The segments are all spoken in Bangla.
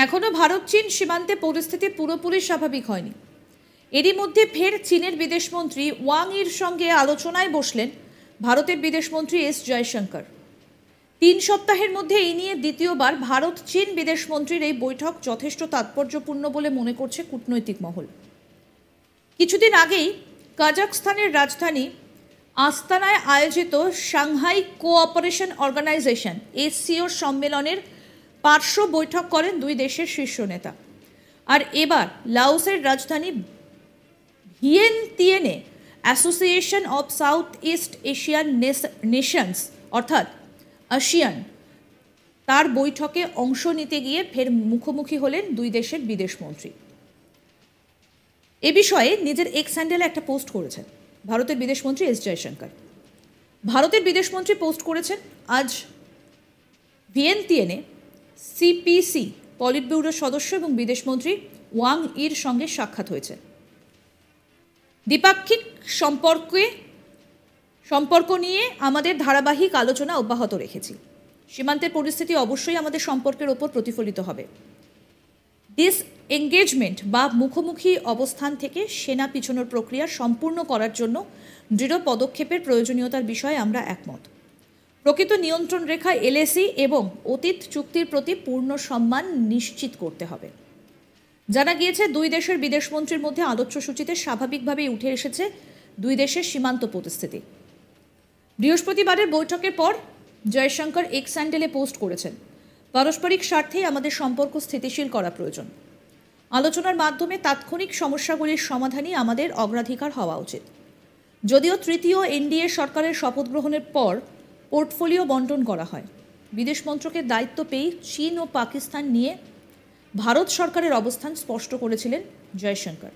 এখনো ভারত চীন সীমান্তে পরিস্থিতি পুরোপুরি স্বাভাবিক হয়নি। এরই মধ্যে ফের চীনের বিদেশমন্ত্রী ওয়াং ইর সঙ্গে আলোচনায় বসলেন ভারতের বিদেশমন্ত্রী এস জয়শঙ্কর। 3 সপ্তাহের মধ্যে এই নিয়ে দ্বিতীয়বার ভারত চীন বিদেশমন্ত্রীর এই বৈঠক যথেষ্ট তাৎপর্যপূর্ণ বলে মনে করছে কূটনৈতিক মহল। কিছুদিন আগেই কাজাখস্তানের রাজধানী আস্তানায় আয়োজিত সাংহাই কোঅপারেশন অর্গানাইজেশন এসসিও সম্মেলনের পার্শ্ব বৈঠক করেন দুই দেশের শীর্ষ নেতা। আর এবার লাওসের রাজধানী ভিয়েনতিয়েনে association of south east Asian nations অর্থাৎ আসিয়ান তার বৈঠকে অংশ নিতে গিয়ে ফের মুখোমুখি হলেন দুই দেশের বিদেশমন্ত্রী। এ বিষয়ে নিজের এক্স হ্যান্ডেলে একটা পোস্ট করেছেন ভারতের বিদেশমন্ত্রী এস জয়শঙ্কর। ভারতের বিদেশমন্ত্রী পোস্ট করেছেন, আজ ভিয়েনতিয়েনে সিপিসি পলিট ব্যুরোর সদস্য এবং বিদেশমন্ত্রী ওয়াং ইর সঙ্গে সাক্ষাৎ হয়েছে। দ্বিপাক্ষিক সম্পর্ক নিয়ে আমাদের ধারাবাহিক আলোচনা অব্যাহত রেখেছি। সীমান্তের পরিস্থিতি অবশ্যই আমাদের সম্পর্কের ওপর প্রতিফলিত হবে। ডিসএঙ্গেজমেন্ট বা মুখোমুখি অবস্থান থেকে সেনা পিছনোর প্রক্রিয়া সম্পূর্ণ করার জন্য দৃঢ় পদক্ষেপের প্রয়োজনীয়তার বিষয়ে আমরা একমত। প্রকৃত নিয়ন্ত্রণ রেখা এলএসি এবং অতীত চুক্তির প্রতি পূর্ণ সম্মান নিশ্চিত করতে হবে। জানা গিয়েছে, দুই দেশের বিদেশমন্ত্রীর মধ্যে আলোচ্য সূচিতে স্বাভাবিকভাবেই উঠে এসেছে দুই দেশের সীমান্ত পরিস্থিতি। বৃহস্পতিবারের বৈঠকের পর জয়শঙ্কর এক্স হ্যান্ডেলে পোস্ট করেছেন, পারস্পরিক স্বার্থেই আমাদের সম্পর্ক স্থিতিশীল করা প্রয়োজন। আলোচনার মাধ্যমে তাৎক্ষণিক সমস্যাগুলির সমাধানই আমাদের অগ্রাধিকার হওয়া উচিত। যদিও তৃতীয় এনডিএ সরকারের শপথ গ্রহণের পর পোর্টফোলিও বন্টন করা হয়, বিদেশ মন্ত্রকের দায়িত্ব পেয়ে চীন ও পাকিস্তান নিয়ে ভারত সরকারের অবস্থান স্পষ্ট করেছিলেন জয়শঙ্কর।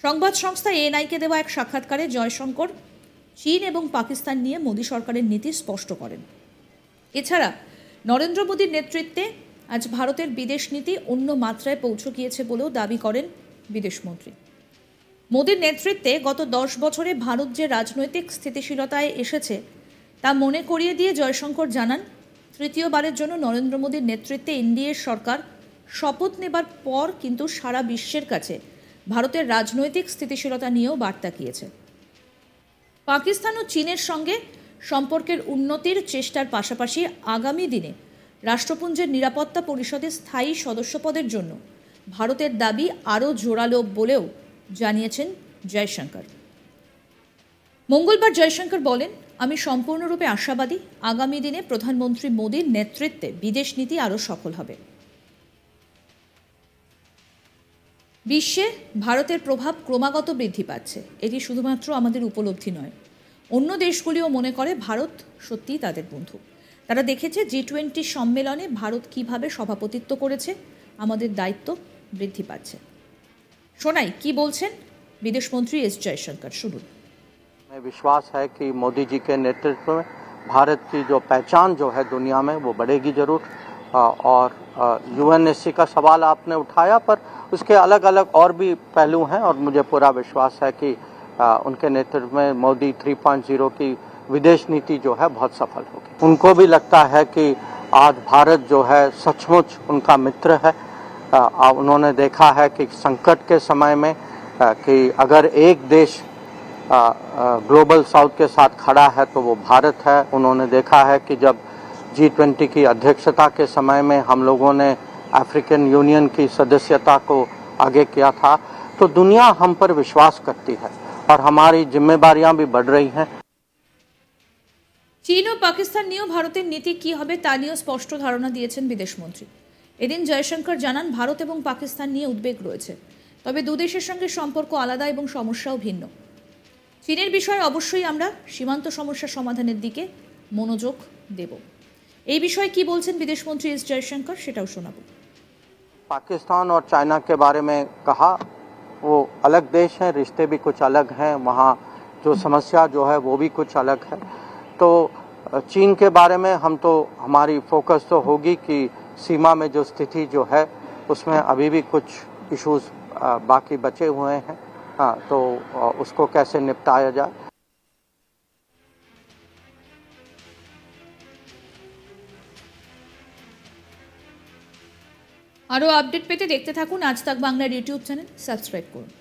সংবাদ সংস্থা এএনআইকে দেওয়া এক সাক্ষাৎকারে জয়শঙ্কর চীন এবং পাকিস্তান নিয়ে মোদী সরকারের নীতি স্পষ্ট করেন। এছাড়া নরেন্দ্র মোদীর নেতৃত্বে আজ ভারতের বিদেশ নীতি অন্য মাত্রায় পৌঁছে গিয়েছে বলেও দাবি করেন বিদেশমন্ত্রী। মোদীর নেতৃত্বে গত 10 বছরে ভারত যে রাজনৈতিক স্থিতিশীলতায় এসেছে তা মনে করিয়ে দিয়ে জয়শঙ্কর জানান, তৃতীয়বারের জন্য নরেন্দ্র মোদীর নেতৃত্বে এনডিএ সরকার শপথ নেবার পর কিন্তু সারা বিশ্বের কাছে ভারতের রাজনৈতিক স্থিতিশীলতা নিয়েও বার্তা গিয়েছে। পাকিস্তান ও চীনের সঙ্গে সম্পর্কের উন্নতির চেষ্টার পাশাপাশি আগামী দিনে রাষ্ট্রপুঞ্জের নিরাপত্তা পরিষদে স্থায়ী সদস্যপদের জন্য ভারতের দাবি আরও জোরালো বলেও জানিয়েছেন জয়শঙ্কর। মঙ্গলবার জয়শঙ্কর বলেন, আমি সম্পূর্ণরূপে আশাবাদী আগামী দিনে প্রধানমন্ত্রী মোদীর নেতৃত্বে বিদেশ নীতি আরও সফল হবে। বিশ্বে ভারতের প্রভাব ক্রমাগত বৃদ্ধি পাচ্ছে। এটি শুধুমাত্র আমাদের উপলব্ধি নয়, অন্য দেশগুলিও মনে করে ভারত সত্যিই তাদের বন্ধু। তারা দেখেছে G20 সম্মেলনে ভারত কিভাবে সভাপতিত্ব করেছে। আমাদের দায়িত্ব বৃদ্ধি পাচ্ছে। শোনাই কি বলছেন বিদেশমন্ত্রী এস জয়শঙ্কর, শুনুন। विश्वास है कि मोदी जी के नेतृत्व में भारत की जो पहचान जो है दुनिया में वो बढ़ेगी जरूर। और यूएनएससी का सवाल आपने उठाया, पर उसके अलग अलग और भी पहलू हैं और मुझे पूरा विश्वास है कि उनके नेतृत्व में मोदी 3.0 की विदेश नीति जो है बहुत सफल होगी। उनको भी लगता है कि आज भारत जो है सचमुच उनका मित्र है। उन्होंने देखा है कि संकट के समय में कि अगर एक देश ग्लोबल साउथ के साथ खड़ा है तो वो भारत है। उन्होंने देखा है कि जब G20 की अध्यक्षता के समय में हम लोगों ने अफ्रीकन यूनियन की सदस्यता को आगे किया था, तो दुनिया हम पर विश्वास करती है और हमारी जिम्मेदारियां भी बढ़ रही हैं। চীন ও পাকিস্তান নিয়েও ভারতের নীতি কী হবে তা নিয়েও স্পষ্ট ধারণা দিয়েছেন বিদেশমন্ত্রী। এদিন জয়শঙ্কর জানান, ভারত এবং পাকিস্তান নিয়ে উদ্বেগ রয়েছে, তবে দুদেশের সঙ্গে সম্পর্ক আলাদা এবং সমস্যাও ভিন্ন। চীনের বিষয়ে অবশ্যই আমরা সীমান্ত সমস্যা সমাধানের দিকে মনোযোগ দেব। এই বিষয়ে কি বলছেন বিদেশমন্ত্রী এস জয়শঙ্কর সেটাও শোনাব। पाकिस्तान और चाइना के बारे में कहा, वो अलग देश हैं, रिश्ते भी कुछ अलग हैं, वहाँ जो समस्या जो है वो भी कुछ अलग है। तो चीन के बारे में हम तो हमारी फोकस तो होगी कि सीमा में जो स्थिति जो है उसमें अभी भी कुछ इश्यूज बाकी बचे हुए हैं। तो उसको कैसे निपटाया जाए। আরও আপডেট পেতে দেখতে থাকুন আজ তাক বাংলার ইউটিউব চ্যানেল, সাবস্ক্রাইব করুন।